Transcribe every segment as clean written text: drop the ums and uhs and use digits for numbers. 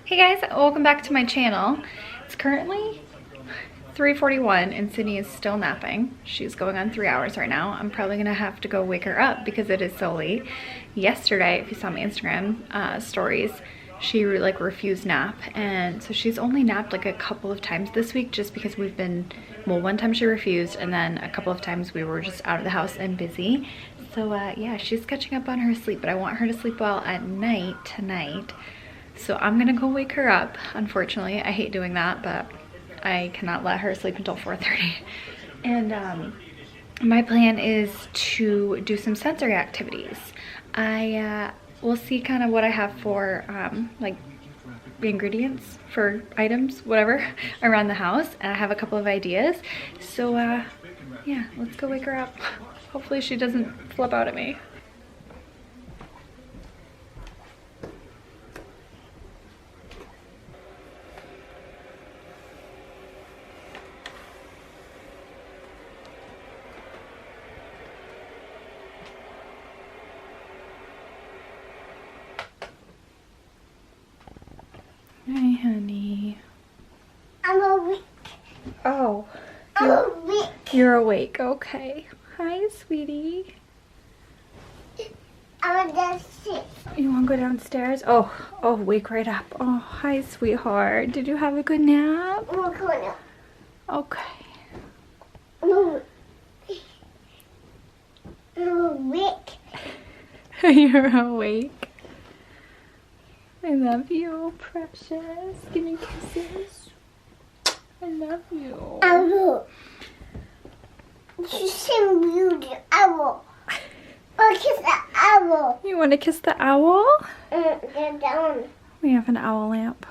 Hey guys, welcome back to my channel. It's currently 3:41 and Sydney is still napping. She's going on 3 hours right now. I'm probably gonna have to go wake her up because it is so late. Yesterday, if you saw my Instagram stories, she like refused nap, and so she's only napped like a couple of times this week just because we've been, well, one time she refused and then a couple of times we were just out of the house and busy. So yeah, she's catching up on her sleep, but I want her to sleep well at night tonight. So I'm gonna go wake her up. Unfortunately, I hate doing that, but I cannot let her sleep until 4:30. And my plan is to do some sensory activities. I will see kind of what I have for like the ingredients for items, whatever, around the house, and I have a couple of ideas. So yeah, let's go wake her up. Hopefully she doesn't flip out at me. Hi, honey. I'm awake. Oh, I'm awake. you're awake. Okay. Hi, sweetie. I'm downstairs. You want to go downstairs? Oh, wake right up. Oh, hi, sweetheart. Did you have a good nap? I'm going up. Okay. I'm awake. I'm awake. You're awake. I love you, precious. Give me kisses. I love you. Owl. You seem rude, owl. I'll kiss the owl. You want to kiss the owl? Get down. We have an owl lamp.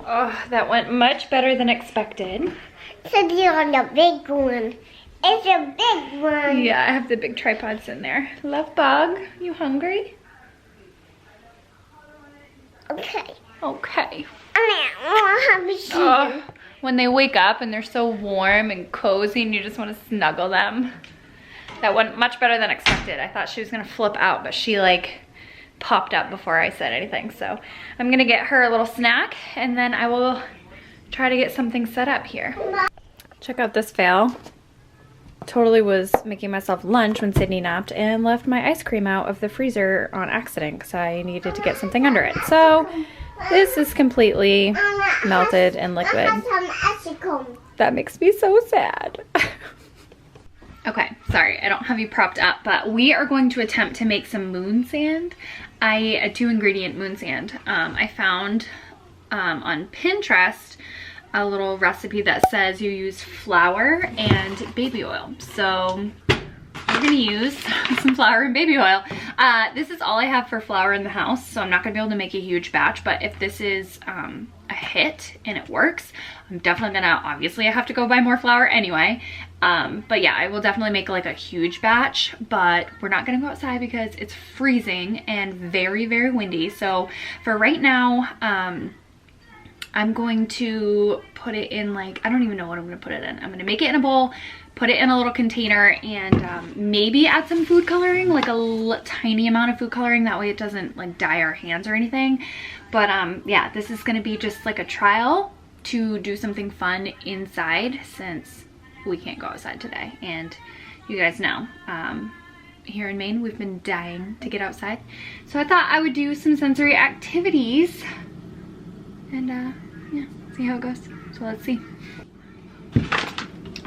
Oh, that went much better than expected. Should be on the big one. It's a big one. Yeah, I have the big tripods in there. Love bug, you hungry? Okay. Okay. I want to have a Oh, when they wake up and they're so warm and cozy and you just want to snuggle them. That went much better than expected. I thought she was gonna flip out, but she like popped up before I said anything. So I'm gonna get her a little snack and then I will try to get something set up here. Check out this fail. Totally was making myself lunch when Sydney napped and left my ice cream out of the freezer on accident because I needed to get something under it. So this is completely melted and liquid. That makes me so sad. Okay, sorry, I don't have you propped up, but we are going to attempt to make some moon sand. A 2-ingredient moon sand. I found on Pinterest a little recipe that says you use flour and baby oil. So we're gonna use some flour and baby oil. This is all I have for flour in the house, so I'm not gonna be able to make a huge batch, but if this is a hit and it works, I'm definitely gonna, obviously I have to go buy more flour anyway. But yeah, I will definitely make like a huge batch, but we're not gonna go outside because it's freezing and very, very windy. So for right now, I'm going to put it in like, I don't even know what I'm gonna put it in. I'm gonna make it in a bowl, put it in a little container, and maybe add some food coloring, like a tiny amount of food coloring. That way it doesn't like dye our hands or anything. But yeah, this is gonna be just like a trial to do something fun inside since we can't go outside today. And you guys know, here in Maine, we've been dying to get outside. So I thought I would do some sensory activities and yeah, see how it goes. So let's see.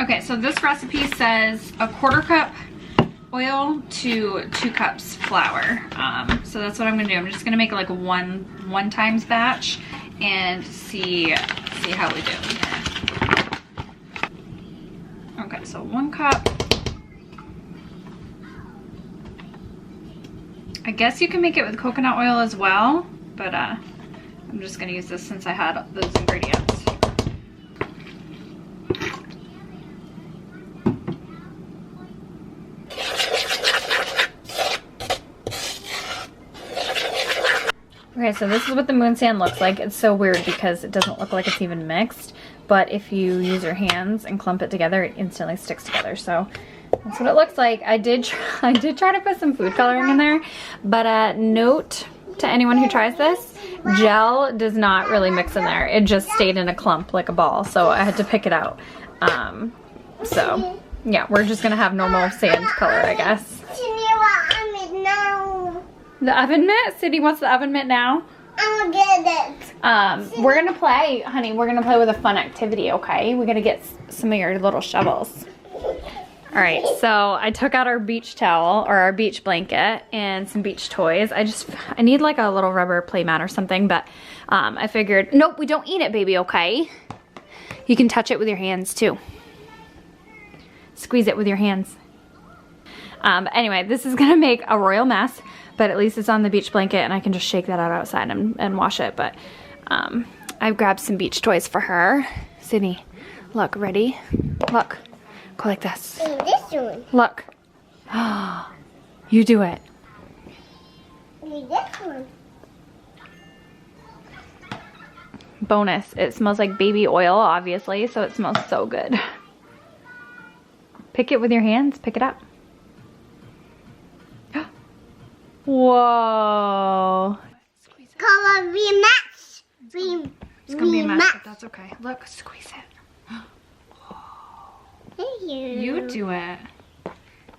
Okay, so this recipe says 1/4 cup oil to 2 cups flour. So that's what I'm gonna do. I'm just gonna make like a one times batch and see how we do. Okay, so 1 cup. I guess you can make it with coconut oil as well, but I'm just gonna use this since I had those ingredients. Okay, so this is what the moon sand looks like. It's so weird because it doesn't look like it's even mixed, but if you use your hands and clump it together, it instantly sticks together. So That's what it looks like. I did try to put some food coloring in there, but note to anyone who tries this. Gel does not really mix in there. It just stayed in a clump like a ball, so I had to pick it out. So yeah, we're just gonna have normal sand color, I guess. The oven mitt? Sydney wants the oven mitt now? I'm gonna get it. We're gonna play, honey, we're gonna play with a fun activity, okay? We gotta get some of your little shovels. All right, so I took out our beach towel or our beach blanket and some beach toys. I need like a little rubber play mat or something, but I figured, nope, we don't eat it, baby, okay? You can touch it with your hands too. Squeeze it with your hands. Anyway, this is gonna make a royal mess, but at least it's on the beach blanket and I can just shake that out outside and wash it. But I've grabbed some beach toys for her. Sydney, look, ready? Look, go like this. This one. Look. You do it. This one. Bonus, it smells like baby oil, obviously, so it smells so good. Pick it with your hands, pick it up. Whoa. Gonna be a mess. It's gonna be a mess, but that's okay. Look, squeeze it. Thank you. You do it.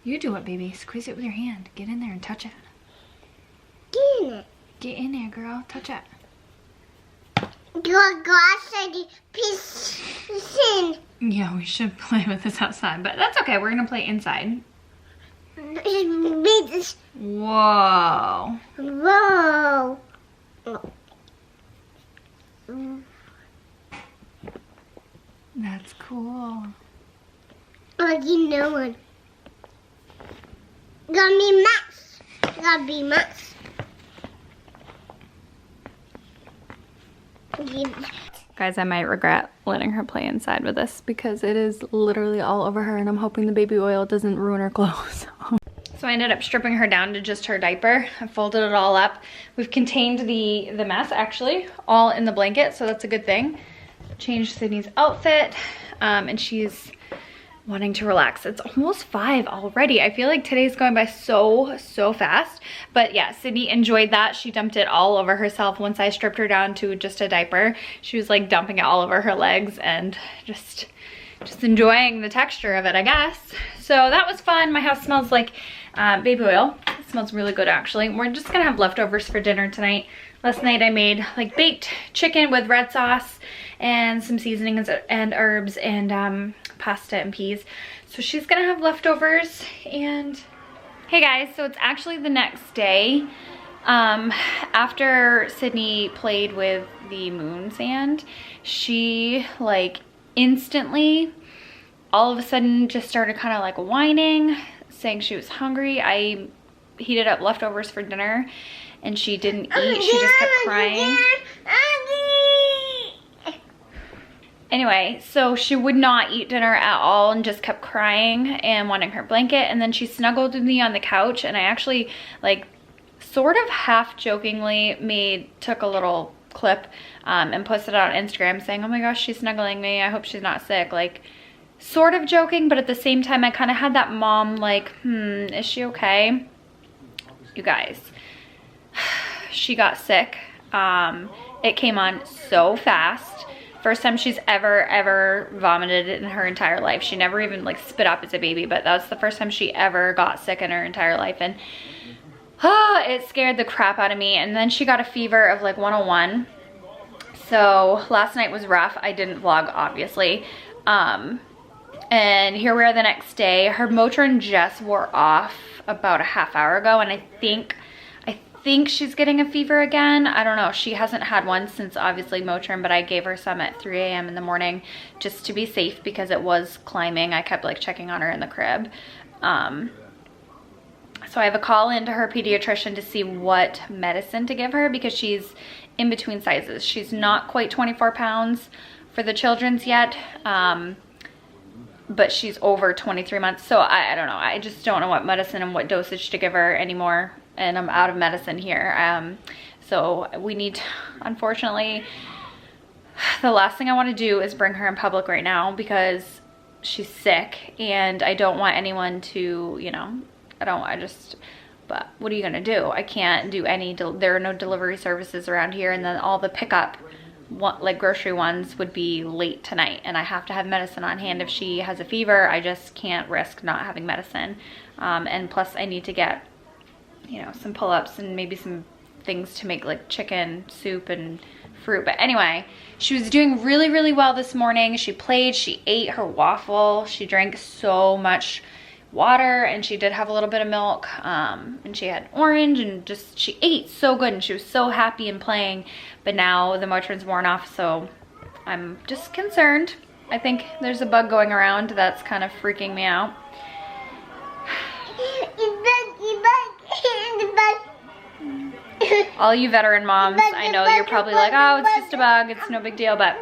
You do it, baby. Squeeze it with your hand. Get in there and touch it. Get in it. Get in there, girl. Touch it. Go outside the piece in. Yeah, we should play with this outside, but that's okay. We're gonna play inside. Whoa. Whoa. That's cool. Oh, you know one. Gonna be mess. Gonna be mess. Guys, I might regret letting her play inside with this because it is literally all over her and I'm hoping the baby oil doesn't ruin her clothes. So I ended up stripping her down to just her diaper. I folded it all up. We've contained the mess actually all in the blanket, so that's a good thing. Changed Sydney's outfit and she's wanting to relax. It's almost 5 already. I feel like today's going by so fast. But yeah, Sydney enjoyed that. She dumped it all over herself once I stripped her down to just a diaper. She was like dumping it all over her legs and just enjoying the texture of it, I guess. So that was fun. My house smells like baby oil. It smells really good actually. We're just gonna have leftovers for dinner tonight. Last night I made like baked chicken with red sauce and some seasonings and herbs and pasta and peas. So she's gonna have leftovers. And hey guys, so it's actually the next day. After Sydney played with the moonsand, she like instantly all of a sudden just started kind of like whining, saying she was hungry. I heated up leftovers for dinner and she didn't eat. She just kept crying. Anyway, so she would not eat dinner at all and just kept crying and wanting her blanket. And then she snuggled with me on the couch and I actually like sort of half jokingly took a little clip and posted it on Instagram saying, oh my gosh, she's snuggling me. I hope she's not sick. Like sort of joking, but at the same time I kind of had that mom like, is she okay? You guys, she got sick. It came on so fast. First time she's ever vomited in her entire life. She never even like spit up as a baby, but that was the first time she ever got sick in her entire life. And it scared the crap out of me. And then she got a fever of like 101. So last night was rough. I didn't vlog, obviously. And here we are the next day. Her Motrin just wore off about a half hour ago, and I think she's getting a fever again. I don't know. She hasn't had one since obviously Motrin, but I gave her some at 3 a.m. in the morning just to be safe because it was climbing. I kept like checking on her in the crib. So I have a call into her pediatrician to see what medicine to give her because she's in between sizes. She's not quite 24 pounds for the children's yet, but she's over 23 months. So I don't know. I just don't know what medicine and what dosage to give her anymore. And I'm out of medicine here. So we need, unfortunately, the last thing I want to do is bring her in public right now because she's sick and I don't want anyone to, you know, I But what are you gonna do? I can't do any, there are no delivery services around here, and then all the pickup, like grocery ones, would be late tonight, and I have to have medicine on hand if she has a fever. I just can't risk not having medicine. And plus I need to get, you know, some pull-ups and maybe some things to make like chicken soup and fruit. But anyway, she was doing really, really well this morning. She played, she ate her waffle, she drank so much water, and she did have a little bit of milk, and she had orange, and just, she ate so good, and she was so happy and playing. But now the Motrin's worn off, so I'm just concerned. I think there's a bug going around that's kind of freaking me out. All you veteran moms, I know you're probably like, oh, it's just a bug, it's no big deal, but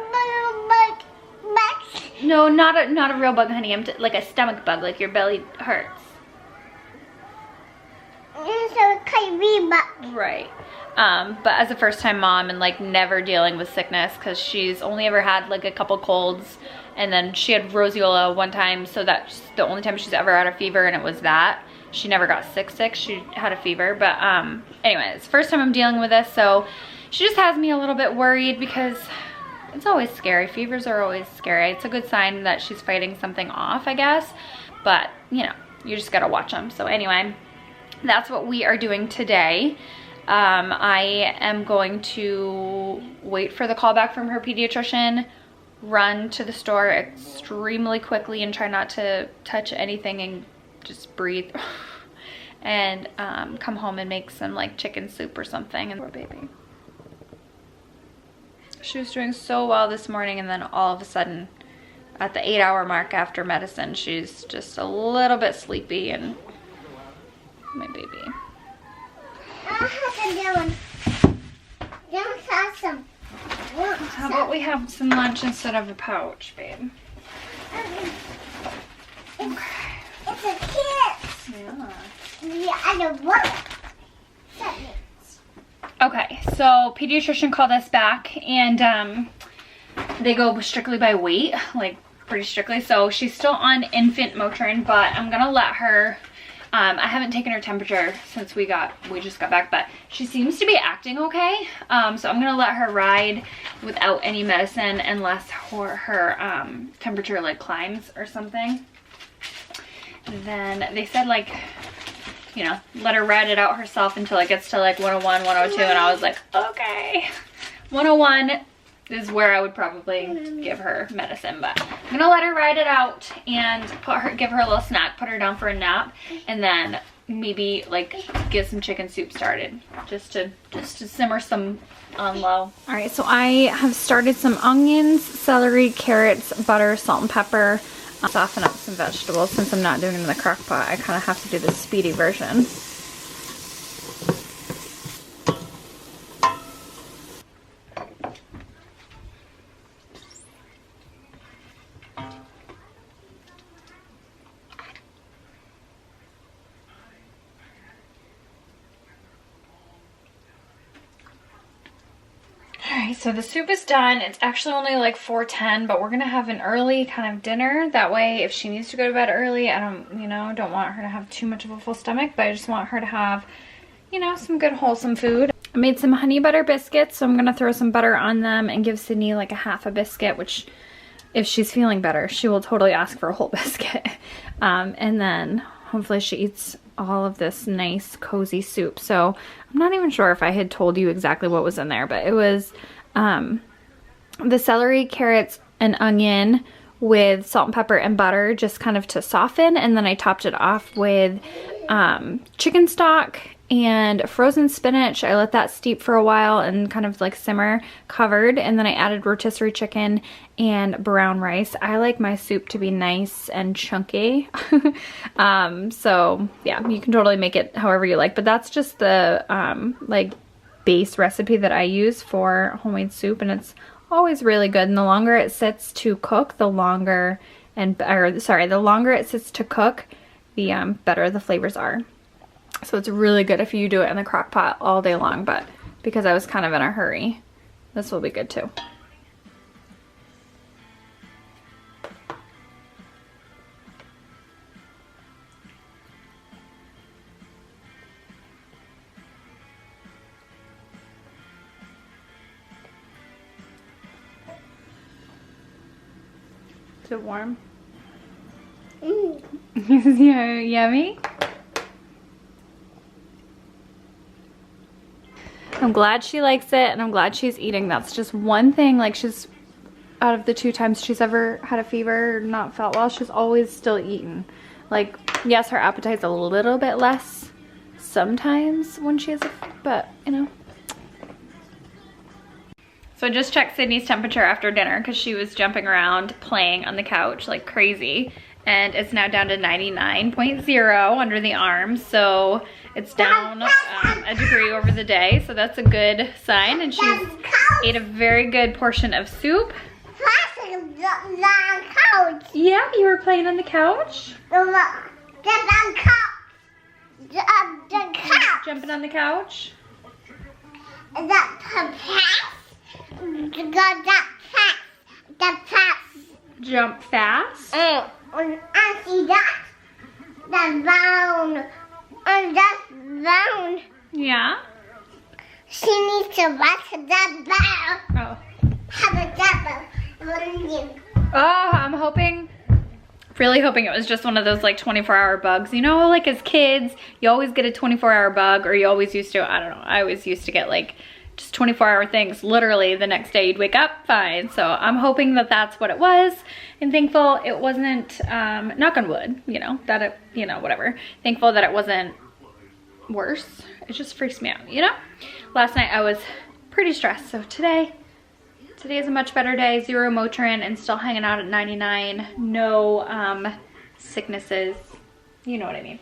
no, not a real bug, honey. I'm like a stomach bug, like your belly hurts. Right. But as a first-time mom and like never dealing with sickness, because she's only ever had like a couple colds, and then she had roseola one time, so that's the only time she's ever had a fever, and it was that. She never got sick. She had a fever. But anyway, it's the first time I'm dealing with this, so she just has me a little bit worried, because it's always scary. Fevers are always scary. It's a good sign that she's fighting something off, I guess. But, you know, you just gotta watch them. So anyway, that's what we are doing today. I am going to wait for the call back from her pediatrician, run to the store extremely quickly and try not to touch anything and just breathe, and come home and make some like chicken soup or something. And poor baby. She was doing so well this morning, and then all of a sudden at the 8-hour mark after medicine, she's just a little bit sleepy, and my baby. How about we have some lunch instead of a pouch, babe? Okay. It's a kid. Yeah, I don't want it. Okay, so pediatrician called us back, and they go strictly by weight, like pretty strictly. So she's still on infant Motrin, but I'm gonna let her, I haven't taken her temperature since we just got back, but she seems to be acting okay. So I'm gonna let her ride without any medicine unless her temperature like climbs or something. And then they said, like, you know, let her ride it out herself until it gets to like 101, 102, and I was like, okay. 101 is where I would probably give her medicine, but I'm gonna let her ride it out and give her a little snack, put her down for a nap, and then maybe like get some chicken soup started, just to simmer some on low. All right, so I have started some onions, celery, carrots, butter, salt and pepper. Soften up some vegetables. Since I'm not doing it in the crock pot, I kind of have to do the speedy version. Alright, so the soup is done. It's actually only like 4:10, but we're gonna have an early kind of dinner. That way, if she needs to go to bed early, I don't want her to have too much of a full stomach, but I just want her to have, you know, some good wholesome food. I made some honey butter biscuits, so I'm gonna throw some butter on them and give Sydney like a half a biscuit, which if she's feeling better, she will totally ask for a whole biscuit. And then hopefully she eats all of this nice cozy soup. So I'm not even sure if I had told you exactly what was in there, but it was the celery, carrots, and onion with salt and pepper and butter, just kind of to soften, and then I topped it off with chicken stock and frozen spinach. I let that steep for a while and kind of like simmer covered, and then I added rotisserie chicken and brown rice. I like my soup to be nice and chunky. So yeah, you can totally make it however you like, but that's just the like base recipe that I use for homemade soup, and it's always really good. And the longer it sits to cook, the longer it sits to cook, the better the flavors are. So it's really good if you do it in the crock pot all day long, but because I was kind of in a hurry, this will be good too. Is it warm? Mm. Is it yummy? I'm glad she likes it, and I'm glad she's eating. That's just one thing, like she's, out of the 2 times she's ever had a fever or not felt well, she's always still eaten. Like, yes, her appetite's a little bit less sometimes when she has a, but you know. So I just checked Sydney's temperature after dinner because she was jumping around playing on the couch like crazy, and it's now down to 99.0 under the arms, so it's down a degree over the day, so that's a good sign. And she's ate a very good portion of soup. Yeah, you were playing on the couch? Jumping on the couch? Jump fast? I see that. That round. And that's round. Yeah? She needs to watch that bell. Oh. Have a double. Oh, I'm hoping, really hoping it was just one of those like 24-hour bugs. You know, like as kids, you always get a 24-hour bug, or you always used to, I don't know, I always used to get like just 24-hour things. Literally the next day you'd wake up fine. So I'm hoping that that's what it was, and thankful it wasn't, knock on wood, you know, that it, you know, whatever. Thankful that it wasn't worse. It just freaks me out, you know? Last night I was pretty stressed, so today is a much better day. 0 Motrin and still hanging out at 99. No sicknesses. You know what I mean.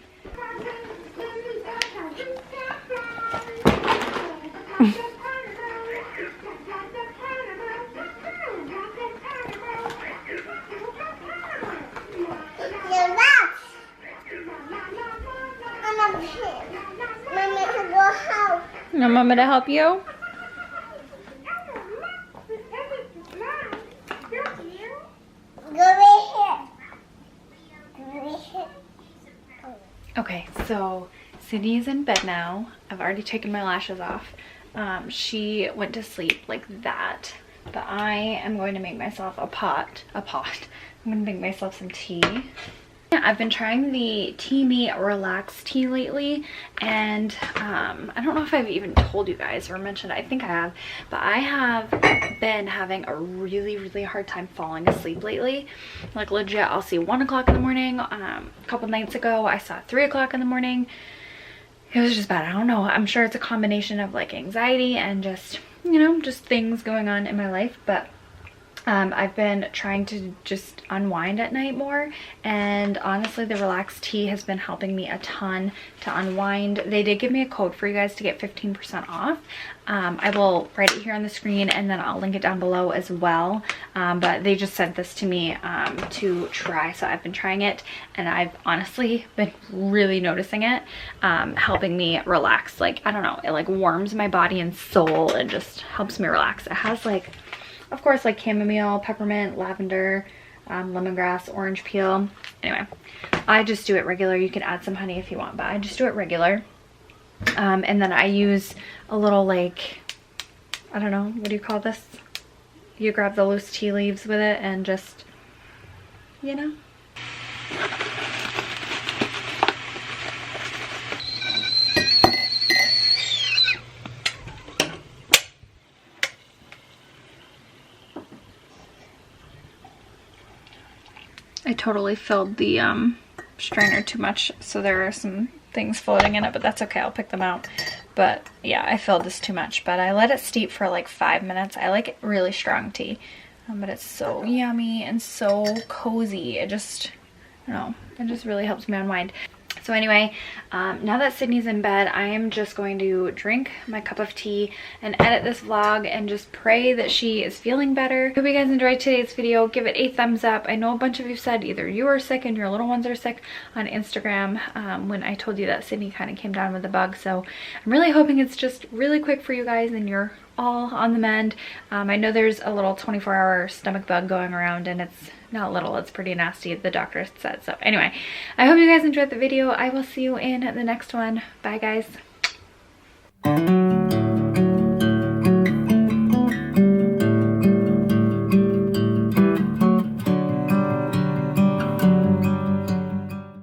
You want Mama to help you? Okay, so Sydney is in bed now. I've already taken my lashes off. She went to sleep like that, but I am going to make myself a pot. I'm gonna make myself some tea. I've been trying the TEAMI Relax tea lately, and I don't know if I've even told you guys or mentioned, I think I have, but I have been having a really hard time falling asleep lately. Like legit, I'll see 1 o'clock in the morning. A couple nights ago I saw 3 o'clock in the morning. It was just bad. I don't know, I'm sure it's a combination of like anxiety and just, you know, just things going on in my life, but I've been trying to just unwind at night more, and honestly the Relax tea has been helping me a ton to unwind. They did give me a code for you guys to get 15% off. I will write it here on the screen, and then I'll link it down below as well, but they just sent this to me to try, so I've been trying it, and I've honestly been really noticing it helping me relax. Like, I don't know, it like warms my body and soul and just helps me relax. It has like, of course, like chamomile, peppermint, lavender, lemongrass, orange peel. Anyway, I just do it regular. You can add some honey if you want, but I just do it regular. And then I use a little like, I don't know, what do you call this? You grab the loose tea leaves with it and just, you know. I totally filled the strainer too much, so there are some things floating in it, but that's okay, I'll pick them out. But yeah, I filled this too much, but I let it steep for like 5 minutes. I like really strong tea, but it's so yummy and so cozy. It just, I don't know, it just really helps me unwind. So anyway, now that Sydney's in bed, I am just going to drink my cup of tea and edit this vlog and just pray that she is feeling better. Hope you guys enjoyed today's video. Give it a thumbs up. I know a bunch of you said either you are sick and your little ones are sick on Instagram when I told you that Sydney kind of came down with the bug. So I'm really hoping it's just really quick for you guys and you're all on the mend. I know there's a little 24-hour stomach bug going around, and it's not little, it's pretty nasty, the doctor said. So anyway, I hope you guys enjoyed the video. I will see you in the next one. Bye guys.